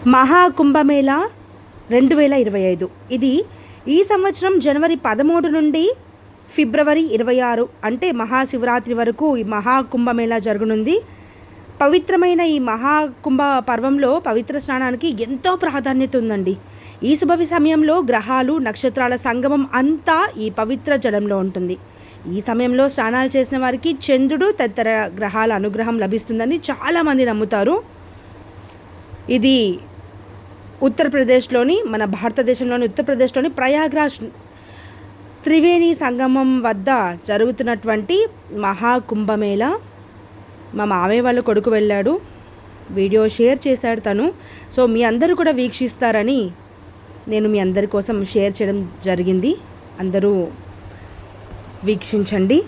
మహాకుంభమేళా 2025 ఇది ఈ సంవత్సరం జనవరి 13 నుండి ఫిబ్రవరి 26 అంటే మహాశివరాత్రి వరకు ఈ మహాకుంభమేళా జరగనుంది. పవిత్రమైన ఈ మహాకుంభ పర్వంలో పవిత్ర స్నానానికి ఎంతో ప్రాధాన్యత ఉందండి. ఈ శుభ సమయంలో గ్రహాలు నక్షత్రాల సంగమం అంతా ఈ పవిత్ర జలంలో ఉంటుంది. ఈ సమయంలో స్నానాలు చేసిన వారికి చంద్రుడు తదితర గ్రహాల అనుగ్రహం లభిస్తుందని చాలామంది నమ్ముతారు. ఇది ఉత్తరప్రదేశ్లోని మన భారతదేశంలోని ఉత్తరప్రదేశ్లోని ప్రయాగ్రాజ్ త్రివేణి సంగమం వద్ద జరుగుతున్నటువంటి మహాకుంభమేళా. మా మామయ్య వాళ్ళ కొడుకు వెళ్ళాడు, వీడియో షేర్ చేశాడు తను. సో మీ అందరూ కూడా వీక్షిస్తారని నేను మీ అందరి కోసం షేర్ చేయడం జరిగింది. అందరూ వీక్షించండి.